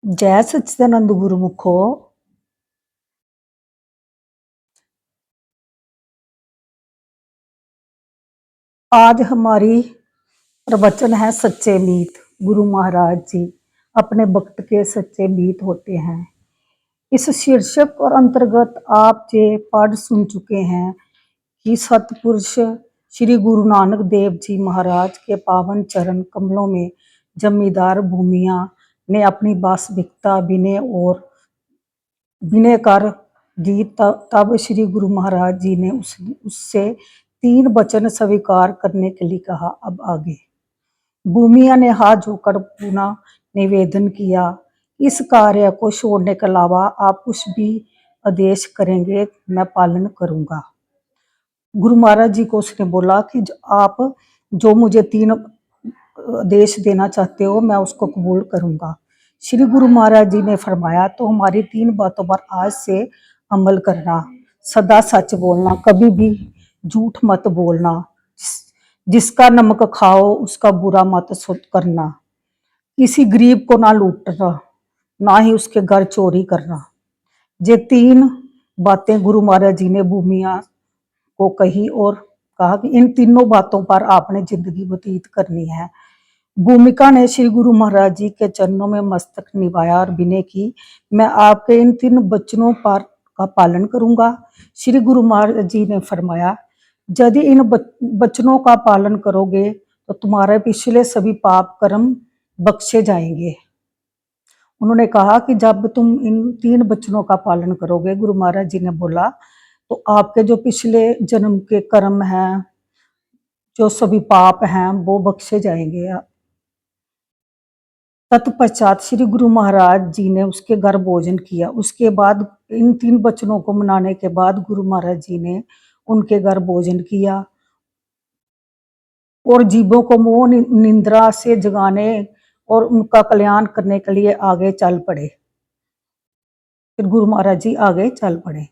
जय सच्चिदानंद गुरुमुखो। आज हमारी प्रवचन है सच्चे मीत। गुरु महाराज जी अपने भक्त के सच्चे मीत होते हैं। इस शीर्षक और अंतर्गत आप जे पढ़ सुन चुके हैं कि सतपुरुष श्री गुरु नानक देव जी महाराज के पावन चरण कमलों में जमींदार भूमिया ने अपनी वास्तविकता विनय कर दी। तब श्री गुरु महाराज जी ने उससे 3 वचन स्वीकार करने के लिए कहा। अब आगे भूमिया ने हाथ जोड़कर पुनः निवेदन किया, इस कार्य को छोड़ने के अलावा आप कुछ भी आदेश करेंगे मैं पालन करूंगा। गुरु महाराज जी को उसने बोला कि आप जो मुझे 3 आदेश देना चाहते हो मैं उसको कबूल करूंगा। श्री गुरु महाराज जी ने फरमाया, तो हमारी 3 बातों पर आज से अमल करना। सदा सच बोलना, कभी भी झूठ मत बोलना, जिसका नमक खाओ उसका बुरा मत करना, किसी गरीब को ना लूटना, ना ही उसके घर चोरी करना। ये 3 बातें गुरु महाराज जी ने भूमिया को कही और कहा कि इन तीनों बातों पर आपने जिंदगी व्यतीत करनी है। भूमिका ने श्री गुरु महाराज जी के चरणों में मस्तक निभाया और विनय की, मैं आपके इन 3 वचनों पर का पालन करूंगा। श्री गुरु महाराज जी ने फरमाया, यदि इन वचनों का पालन करोगे तो तुम्हारे पिछले सभी पाप कर्म बख्शे जाएंगे। उन्होंने कहा कि जब तुम इन 3 वचनों का पालन करोगे, गुरु महाराज जी ने बोला, तो आपके जो पिछले जन्म के कर्म हैं, जो सभी पाप हैं, वो बख्शे जाएंगे। तत्पश्चात श्री गुरु महाराज जी ने उसके घर भोजन किया। उसके बाद इन 3 वचनों को मनाने के बाद गुरु महाराज जी ने उनके घर भोजन किया और जीवों को मोह निंद्रा से जगाने और उनका कल्याण करने के लिए आगे चल पड़े। फिर गुरु महाराज जी आगे चल पड़े,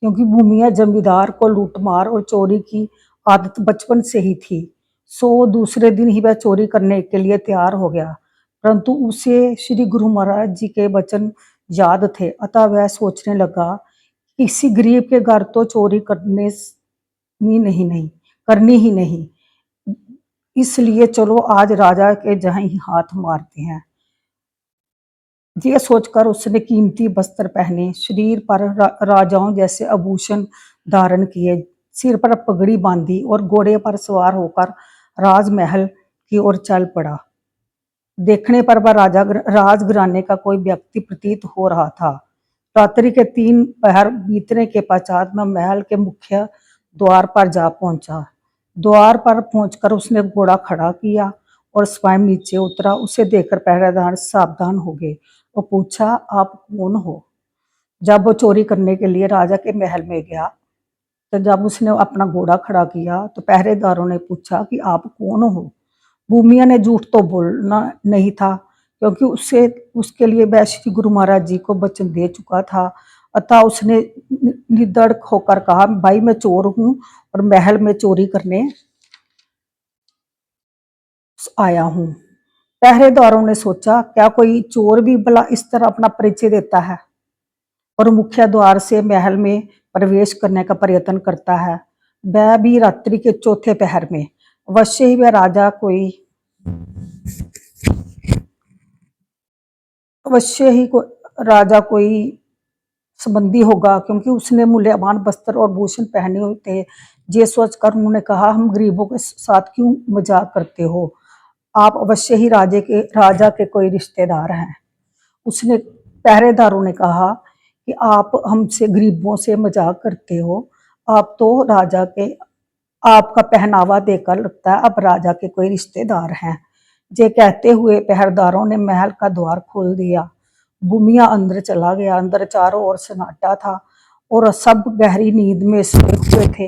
क्योंकि भूमिया जमींदार को लूटमार और चोरी की आदत बचपन से ही थी। सो दूसरे दिन ही वह चोरी करने के लिए तैयार हो गया, परंतु उसे श्री गुरु महाराज जी के वचन याद थे। अतः वह सोचने लगा, किसी गरीब के घर तो चोरी करनी ही नहीं, इसलिए चलो आज राजा के जहां ही हाथ मारते हैं। ये सोचकर उसने कीमती वस्त्र पहने, शरीर पर राजाओं जैसे आभूषण धारण किए, सिर पर पगड़ी बांधी और घोड़े पर सवार होकर राजमहल की ओर चल पड़ा। देखने पर वह राजघराने का कोई व्यक्ति प्रतीत हो रहा था। रात्रि के 3 पहर बीतने के पश्चात मैं महल के मुख्य द्वार पर जा पहुंचा। द्वार पर पहुंचकर उसने घोड़ा खड़ा किया और स्वयं नीचे उतरा। उसे देखकर पहरेदार सावधान हो गए और पूछा, आप कौन हो? जब वो चोरी करने के लिए राजा के महल में गया, तो जब उसने अपना घोड़ा खड़ा किया तो पहरेदारों ने पूछा कि आप कौन हो? भूमिया ने झूठ तो बोलना नहीं था, क्योंकि उसके लिए वह श्री गुरु महाराज जी को वचन दे चुका था। अतः उसने निडर होकर कहा, भाई मैं चोर हूं और महल में चोरी करने आया हूं। पहरेदारों ने सोचा, क्या कोई चोर भी भला इस तरह अपना परिचय देता है और मुख्य द्वार से महल में प्रवेश करने का प्रयत्न करता है, वह भी रात्रि के 4थे पहर में। अवश्य ही वह राजा कोई संबंधी होगा, क्योंकि उसने मूल्यवान वस्त्र और भूषण पहने हुए थे। ये सोचकर उन्होंने कहा, हम गरीबों के साथ क्यों मजाक करते हो? आप अवश्य ही राजा के कोई रिश्तेदार हैं। उसने पहरेदारों ने कहा कि आप हमसे गरीबों से मजाक करते हो, आप तो राजा के आपका पहनावा देखकर लगता है आप राजा के कोई रिश्तेदार हैं। ये कहते हुए पहरेदारों ने महल का द्वार खोल दिया। भूमिया अंदर चला गया। अंदर चारों ओर सन्नाटा था और सब गहरी नींद में सोए हुए थे।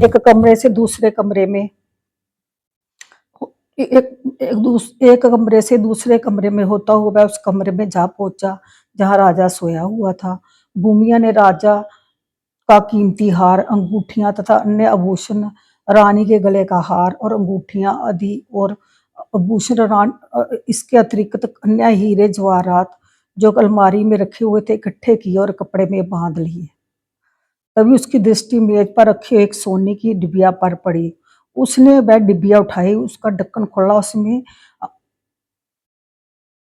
एक कमरे से दूसरे कमरे में एक कमरे से दूसरे कमरे में होता हुआ वह उस कमरे में जा पहुंचा जहां राजा सोया हुआ था। भूमिया ने राजा का कीमती हार, अंगूठियां तथा अन्य आभूषण, रानी के गले का हार और अंगूठियां आदि और आभूषण, इसके अतिरिक्त अन्य हीरे जवाहरात जो अलमारी में रखे हुए थे इकट्ठे किए और कपड़े में बांध लिए। तभी उसकी दृष्टि मेज पर रखी एक सोने की डिबिया पर पड़ी। उसने वह डिबिया उठाई, उसका ढक्कन खोला, उसमें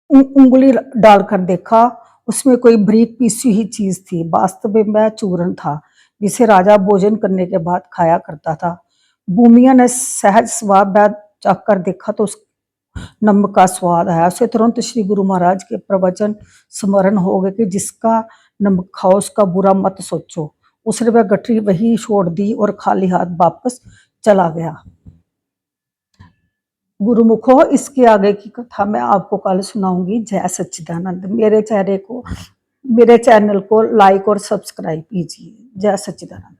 उंगली डालकर देखा। उसमें कोई बारीक पीसी हुई चीज थी। वास्तव में वह चूरन था जिसे राजा भोजन करने के बाद खाया करता था। भूमिया ने सहज स्वभाव वह चख कर देखा तो उस नमक का स्वाद आया। उसे तुरंत श्री गुरु महाराज के प्रवचन स्मरण हो गए कि जिसका नमक खाओ उसका बुरा मत सोचो। उसने वह गठरी वही छोड़ दी और खाली हाथ वापस चला गया। गुरुमुखो, इसके आगे की कथा मैं आपको कल सुनाऊंगी। जय सच्चिदानंद। मेरे चैनल को लाइक और सब्सक्राइब कीजिए। जय सच्चिदानंद।